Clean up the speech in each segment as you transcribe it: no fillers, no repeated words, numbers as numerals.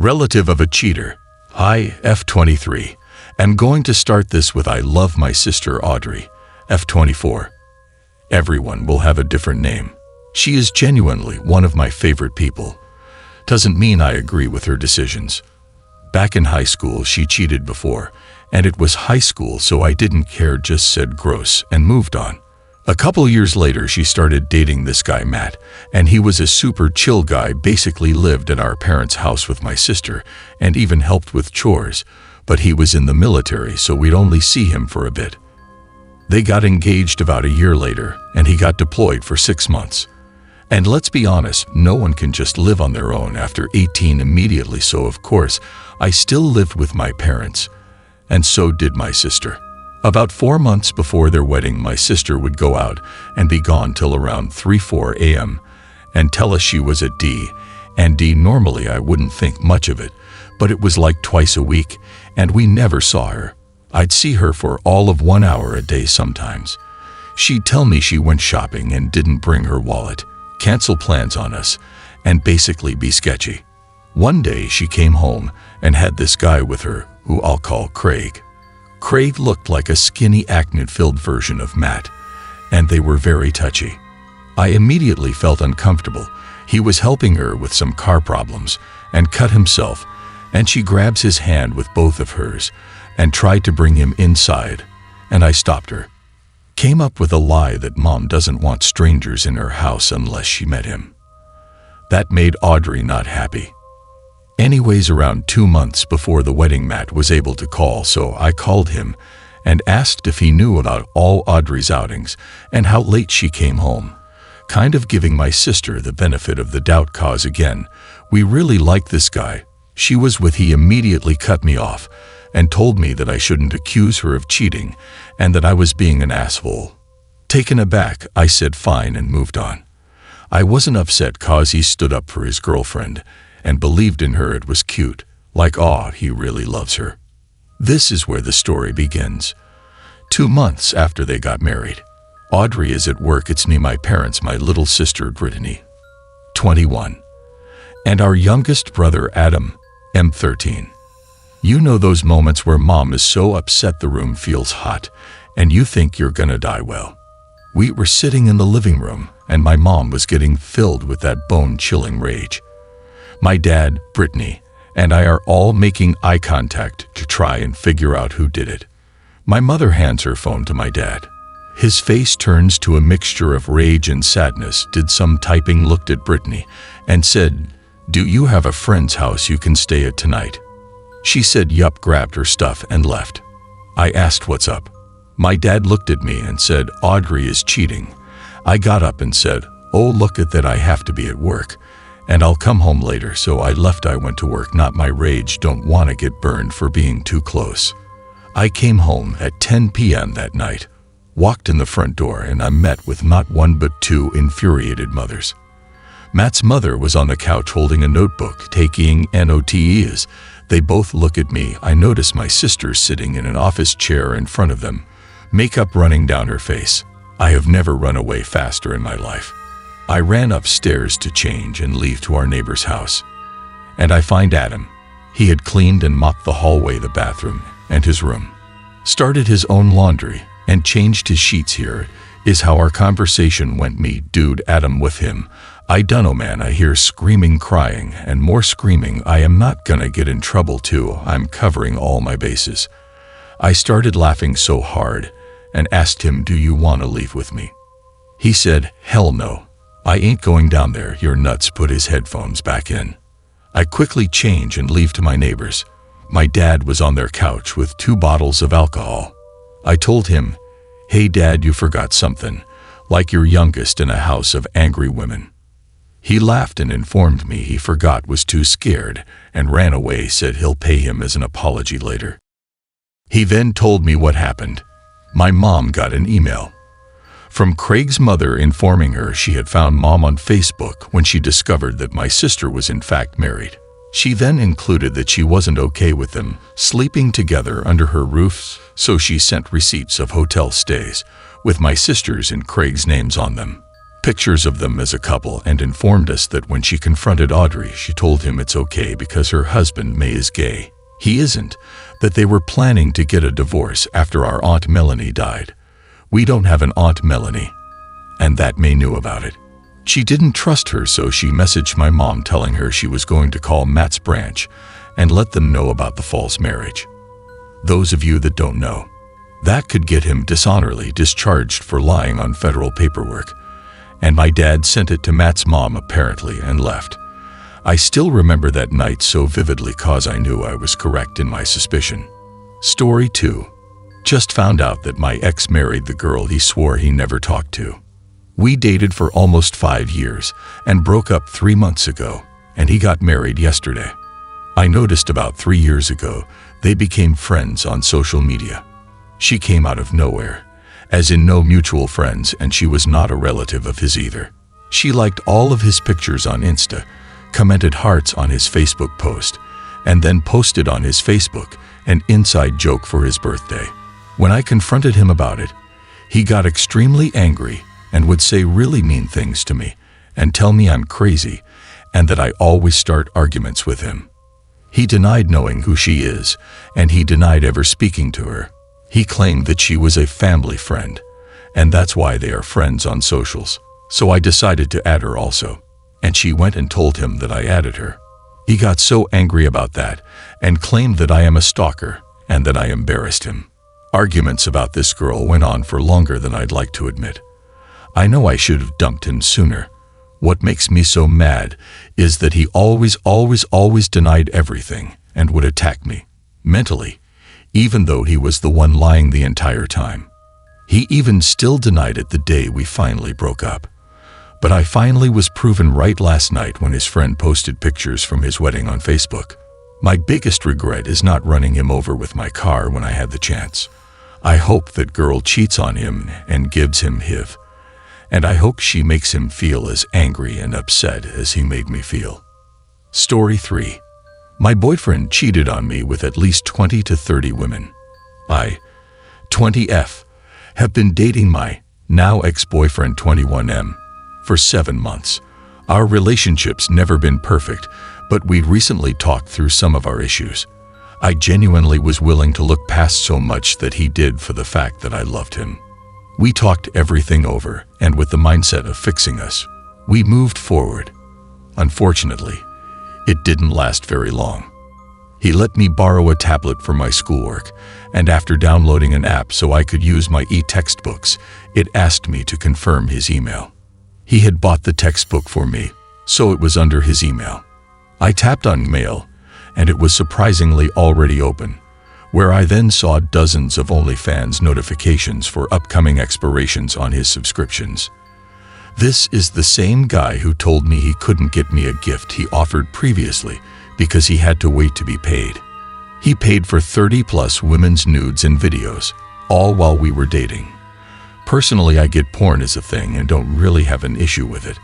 Relative of a cheater. I, F23, am going to start this with I love my sister Audrey, F24. Everyone will have a different name. She is genuinely one of my favorite people. Doesn't mean I agree with her decisions. Back in high school, she cheated before, and it was high school, so I didn't care, just said gross and moved on. A couple years later, she started dating this guy, Matt, and he was a super chill guy, basically lived at our parents' house with my sister and even helped with chores, but he was in the military, so we'd only see him for a bit. They got engaged about a year later, and he got deployed for 6 months. And let's be honest, no one can just live on their own after 18 immediately, so of course, I still lived with my parents, and so did my sister. About 4 months before their wedding, my sister would go out and be gone till around 3-4 a.m. and tell us she was at D&D. Normally I wouldn't think much of it, but it was like twice a week, and we never saw her. I'd see her for all of 1 hour a day sometimes. She'd tell me she went shopping and didn't bring her wallet, cancel plans on us, and basically be sketchy. One day she came home and had this guy with her, who I'll call Craig. Craig looked like a skinny, acne-filled version of Matt, and they were very touchy. I immediately felt uncomfortable. He was helping her with some car problems and cut himself, and she grabs his hand with both of hers and tried to bring him inside, and I stopped her. Came up with a lie that mom doesn't want strangers in her house unless she met him. That made Audrey not happy. Anyways, around 2 months before the wedding, Matt was able to call, so I called him and asked if he knew about all Audrey's outings and how late she came home, kind of giving my sister the benefit of the doubt, cause again, we really like this guy she was with. He immediately cut me off and told me that I shouldn't accuse her of cheating and that I was being an asshole. Taken aback, I said fine and moved on. I wasn't upset cause he stood up for his girlfriend and believed in her. It was cute, like, aw, he really loves her. This is where the story begins. 2 months after they got married, Audrey is at work. It's me, my parents, my little sister Brittany, 21, and our youngest brother Adam, M13. You know those moments where mom is so upset the room feels hot and you think you're gonna die. Well, we were sitting in the living room and my mom was getting filled with that bone-chilling rage. My dad, Brittany, and I are all making eye contact to try and figure out who did it. My mother hands her phone to my dad. His face turns to a mixture of rage and sadness, did some typing, looked at Brittany, and said, "Do you have a friend's house you can stay at tonight?" She said yup, grabbed her stuff and left. I asked what's up. My dad looked at me and said, "Audrey is cheating." I got up and said, "Oh, look at that, I have to be at work, and I'll come home later," so I left. I went to work, not my rage, don't want to get burned for being too close. I came home at 10 p.m. that night, walked in the front door, and I met with not one but 2 infuriated mothers. Matt's mother was on the couch holding a notebook, taking notes. They both look at me. I notice my sister sitting in an office chair in front of them, makeup running down her face. I have never run away faster in my life. I ran upstairs to change and leave to our neighbor's house. And I find Adam. He had cleaned and mopped the hallway, the bathroom, and his room. Started his own laundry and changed his sheets. Here is how our conversation went. Me, dude, Adam with him. I dunno, man. I hear screaming, crying, and more screaming. I am not gonna get in trouble too. I'm covering all my bases. I started laughing so hard and asked him, "Do you want to leave with me?" He said, "Hell no. I ain't going down there. You're nuts." Put his headphones back in. I quickly change and leave to my neighbors. My dad was on their couch with 2 bottles of alcohol. I told him, "Hey dad, you forgot something, like your youngest in a house of angry women." He laughed and informed me he forgot, was too scared, and ran away, said he'll pay him as an apology later. He then told me what happened. My mom got an email from Craig's mother informing her she had found mom on Facebook when she discovered that my sister was in fact married. She then included that she wasn't okay with them sleeping together under her roofs, so she sent receipts of hotel stays with my sister's and Craig's names on them. pictures of them as a couple and informed us that when she confronted Audrey, she told him it's okay because her husband May is gay. He isn't, that they were planning to get a divorce after our Aunt Melanie died. We don't have an Aunt Melanie, and that May knew about it. She didn't trust her, so she messaged my mom telling her she was going to call Matt's branch and let them know about the false marriage. Those of you that don't know, that could get him dishonorably discharged for lying on federal paperwork. And my dad sent it to Matt's mom apparently and left. I still remember that night so vividly cause I knew I was correct in my suspicion. Story 2. Just found out that my ex married the girl he swore he never talked to. We dated for almost 5 years and broke up 3 months ago, and he got married yesterday. I noticed about 3 years ago they became friends on social media. She came out of nowhere, as in no mutual friends, and she was not a relative of his either. She liked all of his pictures on Insta, commented hearts on his Facebook post, and then posted on his Facebook an inside joke for his birthday. When I confronted him about it, he got extremely angry and would say really mean things to me and tell me I'm crazy and that I always start arguments with him. He denied knowing who she is, and he denied ever speaking to her. He claimed that she was a family friend, and that's why they are friends on socials. So I decided to add her also, and she went and told him that I added her. He got so angry about that and claimed that I am a stalker and that I embarrassed him. Arguments about this girl went on for longer than I'd like to admit. I know I should have dumped him sooner. What makes me so mad is that he always denied everything and would attack me mentally, even though he was the one lying the entire time. He even still denied it the day we finally broke up. But I finally was proven right last night when his friend posted pictures from his wedding on Facebook. My biggest regret is not running him over with my car when I had the chance. I hope that girl cheats on him and gives him HIV. And I hope she makes him feel as angry and upset as he made me feel. Story 3. My boyfriend cheated on me with at least 20 to 30 women. I, 20F, have been dating my now ex-boyfriend 21M for 7 months. Our relationship's never been perfect, but we recently talked through some of our issues. I genuinely was willing to look past so much that he did for the fact that I loved him. We talked everything over, and with the mindset of fixing us, we moved forward. Unfortunately, it didn't last very long. He let me borrow a tablet for my schoolwork, and after downloading an app so I could use my e-textbooks, it asked me to confirm his email. He had bought the textbook for me, so it was under his email. I tapped on mail, and it was surprisingly already open, where I then saw dozens of OnlyFans notifications for upcoming expirations on his subscriptions. This is the same guy who told me he couldn't get me a gift he offered previously because he had to wait to be paid. He paid for 30+ women's nudes and videos, all while we were dating. Personally, I get porn as a thing and don't really have an issue with it.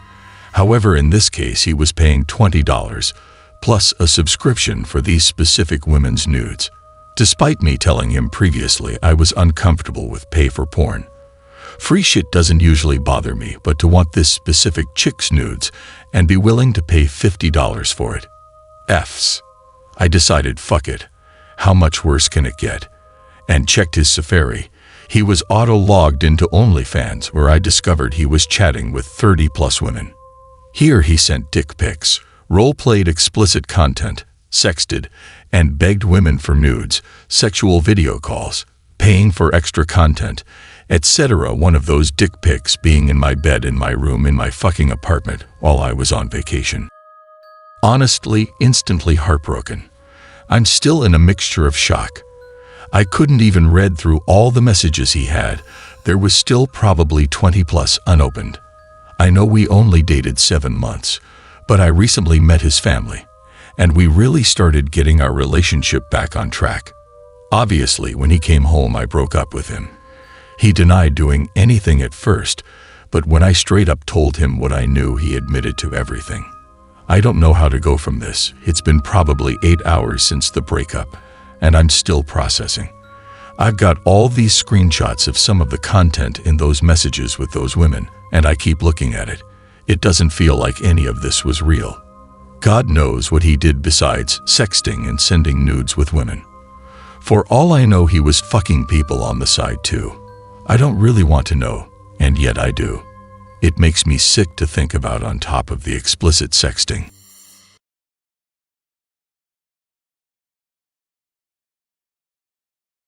However, in this case, he was paying $20 plus a subscription for these specific women's nudes. Despite me telling him previously I was uncomfortable with pay for porn. Free shit doesn't usually bother me, but to want this specific chick's nudes and be willing to pay $50 for it. F's. I decided fuck it. How much worse can it get? And checked his Safari. He was auto-logged into OnlyFans, where I discovered he was chatting with 30+ women. Here he sent dick pics, role-played explicit content, sexted, and begged women for nudes, sexual video calls, paying for extra content, etc. One of those dick pics being in my bed in my room in my fucking apartment while I was on vacation. Honestly, instantly heartbroken. I'm still in a mixture of shock. I couldn't even read through all the messages he had. There was still probably 20+ unopened. I know we only dated 7 months, but I recently met his family, and we really started getting our relationship back on track. Obviously, when he came home, I broke up with him. He denied doing anything at first, but when I straight up told him what I knew, he admitted to everything. I don't know how to go from this. It's been probably 8 hours since the breakup, and I'm still processing. I've got all these screenshots of some of the content in those messages with those women, and I keep looking at it. It doesn't feel like any of this was real. God knows what he did besides sexting and sending nudes with women. For all I know, he was fucking people on the side too. I don't really want to know, and yet I do. It makes me sick to think about on top of the explicit sexting.